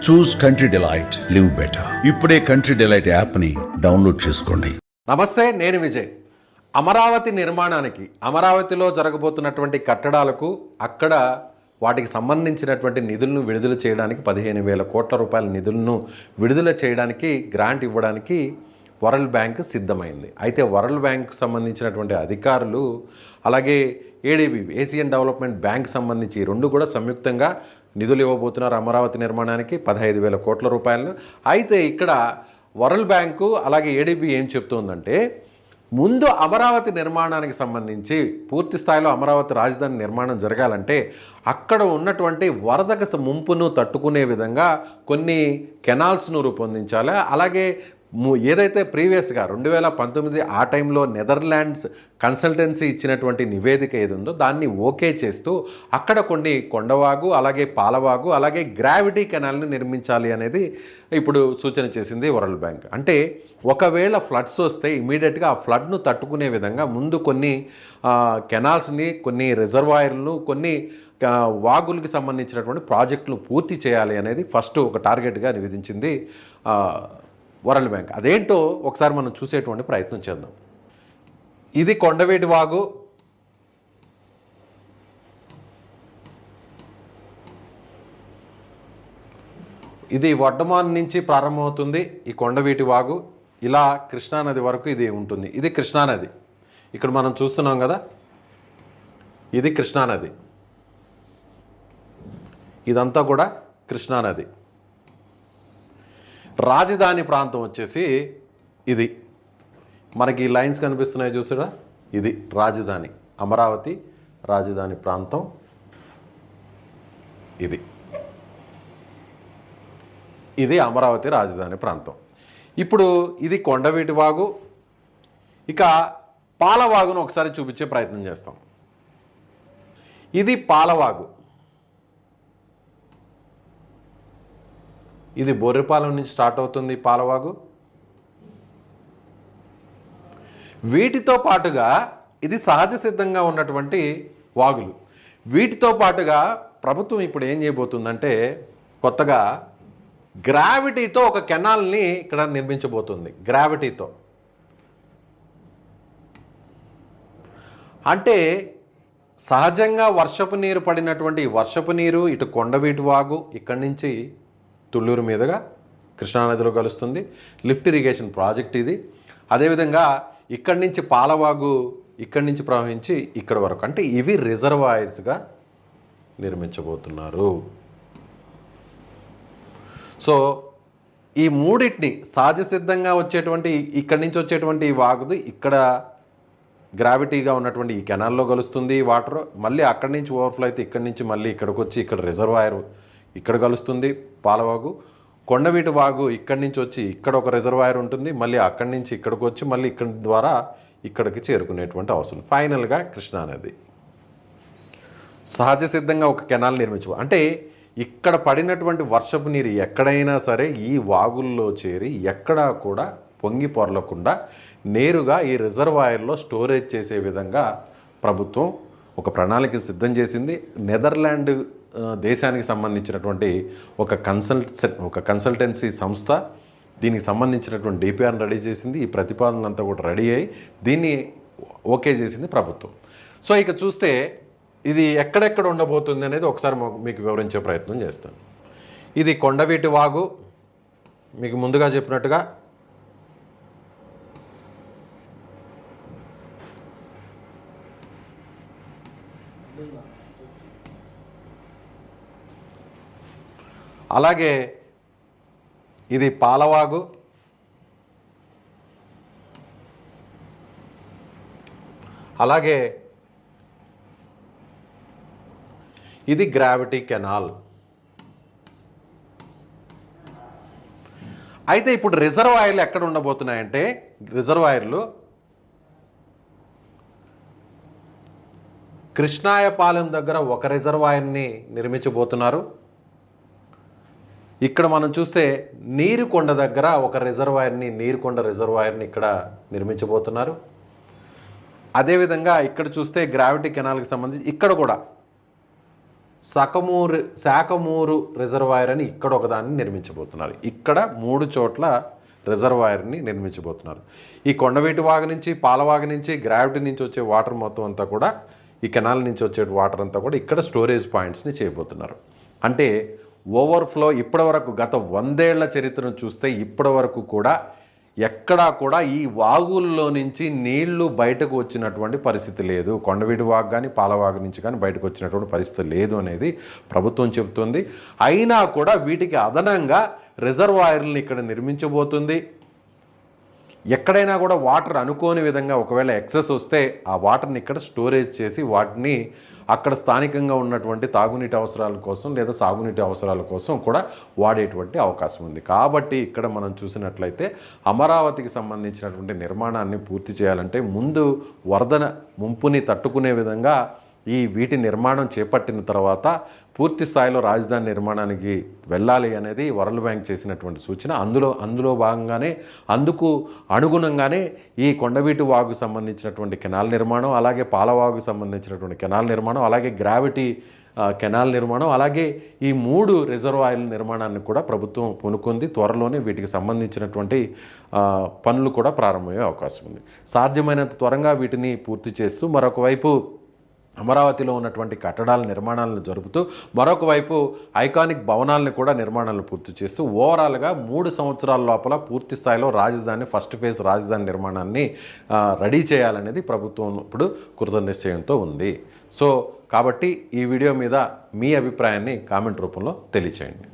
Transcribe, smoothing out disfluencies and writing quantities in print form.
చూస్ country delight, live better. ఇప్పుడే country delight యాప్ని download చేసుకోండి. నమస్తే, నేను విజయ్. అమరావతి నిర్మాణానికి, అమరావతిలో జరగబోతున్నటువంటి కట్టడాలకు అక్కడ వాటికి సంబంధించినటువంటి నిధులను విడుదల చేయడానికి 15,000 కోట్ల రూపాయల నిధులను విడుదల చేయడానికి గ్రాంట్ ఇవ్వడానికి వరల్డ్ బ్యాంక్ సిద్ధమైంది. అయితే వరల్డ్ బ్యాంక్ సంబంధించినటువంటి అధికారులు అలాగే ఏడీబీ ఏషియన్ డెవలప్మెంట్ బ్యాంక్ సంబంధించి రెండు కూడా సంయుక్తంగా నిధులు ఇవ్వబోతున్నారు అమరావతి నిర్మాణానికి 15,000 కోట్ల రూపాయలు. అయితే ఇక్కడ వరల్డ్ బ్యాంకు అలాగే ఏడీబీ ఏం చెప్తుందంటే, ముందు అమరావతి నిర్మాణానికి సంబంధించి పూర్తి స్థాయిలో అమరావతి రాజధాని నిర్మాణం జరగాలంటే అక్కడ ఉన్నటువంటి వరదక ముంపును తట్టుకునే విధంగా కొన్ని కెనాల్స్ను రూపొందించాలి. అలాగే ఏదైతే ప్రీవియస్గా 2019 ఆ టైంలో నెదర్లాండ్స్ కన్సల్టెన్సీ ఇచ్చినటువంటి నివేదిక ఏది ఉందో దాన్ని ఓకే చేస్తూ అక్కడ కొన్ని కొండవాగు అలాగే పాలవాగు అలాగే గ్రావిటీ కెనాల్ని నిర్మించాలి అనేది ఇప్పుడు సూచన చేసింది వరల్డ్ బ్యాంక్. అంటే ఒకవేళ ఫ్లడ్స్ వస్తే ఇమీడియట్గా ఆ ఫ్లడ్ను తట్టుకునే విధంగా ముందు కొన్ని కెనాల్స్ని, కొన్ని రిజర్వాయర్లను, కొన్ని వాగులకి సంబంధించినటువంటి ప్రాజెక్టులు పూర్తి చేయాలి అనేది ఫస్ట్ ఒక టార్గెట్గా విధించింది వరల్డ్ బ్యాంక్. అదేంటో ఒకసారి మనం చూసేటువంటి ప్రయత్నం చేద్దాం. ఇది కొండవీటి వాగు. ఇది వడ్డమాన్ నుంచి ప్రారంభమవుతుంది ఈ కొండవీటి వాగు. ఇలా కృష్ణానది వరకు ఇది ఉంటుంది. ఇది కృష్ణానది. ఇక్కడ మనం చూస్తున్నాం కదా, ఇది కృష్ణానది. ఇదంతా కూడా కృష్ణానది. రాజధాని ప్రాంతం వచ్చేసి ఇది మనకి ఈ లైన్స్ కనిపిస్తున్నాయి చూసారా, ఇది రాజధాని, అమరావతి రాజధాని ప్రాంతం. ఇది అమరావతి రాజధాని ప్రాంతం. ఇప్పుడు ఇది కొండవీటి వాగు. ఇక పాలవాగును ఒకసారి చూపించే ప్రయత్నం చేస్తాం. ఇది పాలవాగు. ఇది బొర్రిపాలెం నుంచి స్టార్ట్ అవుతుంది పాలవాగు. వీటితో పాటుగా ఇది సహజ సిద్ధంగా ఉన్నటువంటి వాగులు. వీటితో పాటుగా ప్రభుత్వం ఇప్పుడు ఏం చేయబోతుందంటే కొత్తగా గ్రావిటీతో ఒక కెనాల్ని ఇక్కడ నిర్మించబోతుంది. గ్రావిటీతో అంటే సహజంగా వర్షపు నీరు పడినటువంటి వర్షపు నీరు ఇటు కొండవీటి వాగు ఇక్కడి నుంచి తుళ్ళూరు మీదుగా కృష్ణానదిలో కలుస్తుంది. లిఫ్ట్ ఇరిగేషన్ ప్రాజెక్ట్ ఇది. అదేవిధంగా ఇక్కడి నుంచి పాలవాగు ఇక్కడి నుంచి ప్రవహించి ఇక్కడ వరకు, అంటే ఇవి రిజర్వాయర్స్గా నిర్మించబోతున్నారు. సో ఈ మూడింటిని సహజ సిద్ధంగా వచ్చేటువంటి ఇక్కడి నుంచి వచ్చేటువంటి ఈ వాగుది ఇక్కడ గ్రావిటీగా ఉన్నటువంటి ఈ కెనాల్లో కలుస్తుంది వాటర్. మళ్ళీ అక్కడి నుంచి ఓవర్ఫ్లో అయితే ఇక్కడి నుంచి మళ్ళీ ఇక్కడికి వచ్చి ఇక్కడ రిజర్వాయర్ ఇక్కడ కలుస్తుంది పాలవాగు. కొండవీటి వాగు ఇక్కడి నుంచి వచ్చి ఇక్కడ ఒక రిజర్వాయర్ ఉంటుంది, మళ్ళీ అక్కడి నుంచి ఇక్కడికి వచ్చి మళ్ళీ ఇక్కడి ద్వారా ఇక్కడికి చేరుకునేటువంటి అవసరం. ఫైనల్గా కృష్ణానది సహజ సిద్ధంగా ఒక కెనాల్ నిర్మించు. అంటే ఇక్కడ పడినటువంటి వర్షపు నీరు ఎక్కడైనా సరే ఈ వాగుల్లో చేరి ఎక్కడా కూడా పొంగి పొరలకుండా నేరుగా ఈ రిజర్వాయర్లో స్టోరేజ్ చేసే విధంగా ప్రభుత్వం ఒక ప్రణాళిక సిద్ధం చేసింది. నెదర్లాండ్ దేశానికి సంబంధించినటువంటి ఒక కన్సల్టెన్సీ సంస్థ దీనికి సంబంధించినటువంటి డిపిఆర్ని రెడీ చేసింది. ఈ ప్రతిపాదన అంతా కూడా రెడీ అయ్యి దీన్ని ఓకే చేసింది ప్రభుత్వం. సో ఇక చూస్తే ఇది ఎక్కడెక్కడ ఉండబోతుంది అనేది ఒకసారి మీకు వివరించే ప్రయత్నం చేస్తాను. ఇది కొండవీటి వాగు. మీకు ముందుగా చెప్పినట్టుగా అలాగే ఇది పాలవాగు. అలాగే ఇది గ్రావిటీ కెనాల్. అయితే ఇప్పుడు రిజర్వాయర్లు ఎక్కడ ఉండబోతున్నాయంటే, రిజర్వాయర్లు కృష్ణాయపాలెం దగ్గర ఒక రిజర్వాయర్ని నిర్మించబోతున్నారు. ఇక్కడ మనం చూస్తే నీరుకొండ దగ్గర ఒక రిజర్వాయర్ని, నీరుకొండ రిజర్వాయర్ని ఇక్కడ నిర్మించబోతున్నారు. అదేవిధంగా ఇక్కడ చూస్తే గ్రావిటీ కెనాల్కి సంబంధించి ఇక్కడ కూడా శాఖమూరు రిజర్వాయర్ అని ఇక్కడ ఒకదాన్ని నిర్మించబోతున్నారు. ఇక్కడ 3 చోట్ల రిజర్వాయర్ని నిర్మించబోతున్నారు. ఈ కొండవీటి వాగు నుంచి, పాలవాగు నుంచి, గ్రావిటీ నుంచి వచ్చే వాటర్ మొత్తం అంతా కూడా, ఈ కెనాల్ నుంచి వచ్చే వాటర్ అంతా కూడా ఇక్కడ స్టోరేజ్ పాయింట్స్ని చేయబోతున్నారు. అంటే ఓవర్ఫ్లో ఇప్పటివరకు గత 100 ఏళ్ల చరిత్రను చూస్తే ఇప్పటివరకు కూడా ఎక్కడా కూడా ఈ వాగుల్లో నుంచి నీళ్లు బయటకు వచ్చినటువంటి పరిస్థితి లేదు. కొండవీటి వాగు కానీ, పాలవాగు నుంచి కానీ బయటకు వచ్చినటువంటి పరిస్థితి లేదు అనేది ప్రభుత్వం చెబుతుంది. అయినా కూడా వీటికి అదనంగా రిజర్వాయర్లను ఇక్కడ నిర్మించబోతుంది. ఎక్కడైనా కూడా వాటర్ అనుకోని విధంగా ఒకవేళ ఎక్సెస్ వస్తే ఆ వాటర్ని ఇక్కడ స్టోరేజ్ చేసి వాటిని అక్కడ స్థానికంగా ఉన్నటువంటి తాగునీటి అవసరాల కోసం లేదా సాగునీటి అవసరాల కోసం కూడా వాడేటువంటి అవకాశం ఉంది. కాబట్టి ఇక్కడ మనం చూసినట్లయితే అమరావతికి సంబంధించినటువంటి నిర్మాణాన్ని పూర్తి చేయాలంటే ముందు వరద ముంపుని తట్టుకునే విధంగా వీటి నిర్మాణం చేపట్టిన తర్వాత పూర్తి స్థాయిలో రాజధాని నిర్మాణానికి వెళ్ళాలి అనేది వరల్డ్ బ్యాంక్ చేసినటువంటి సూచన. అందులో భాగంగానే అందుకు అనుగుణంగానే ఈ కొండవీటి వాగుకు సంబంధించినటువంటి కెనాల్ నిర్మాణం, అలాగే పాలవాగుకు సంబంధించినటువంటి కెనాల్ నిర్మాణం, అలాగే గ్రావిటీ కెనాల్ నిర్మాణం, అలాగే ఈ 3 రిజర్వాయర్ల నిర్మాణాన్ని కూడా ప్రభుత్వం పూనుకుంది. త్వరలోనే వీటికి సంబంధించినటువంటి పనులు కూడా ప్రారంభమయ్యే అవకాశం ఉంది. సాధ్యమైనంత త్వరగా వీటిని పూర్తి చేస్తూ మరొకవైపు అమరావతిలో ఉన్నటువంటి కట్టడాల నిర్మాణాలను జరుపుతూ మరొక వైపు ఐకానిక్ భవనాలను కూడా నిర్మాణాలను పూర్తి చేస్తూ ఓవరాల్గా 3 సంవత్సరాల లోపల పూర్తి స్థాయిలో రాజధాని ఫస్ట్ ఫేజ్ రాజధాని నిర్మాణాన్ని రెడీ చేయాలనేది ప్రభుత్వం ఇప్పుడు కృత నిశ్చయంతో ఉంది. సో కాబట్టి ఈ వీడియో మీద మీ అభిప్రాయాన్ని కామెంట్ రూపంలో తెలియచేయండి.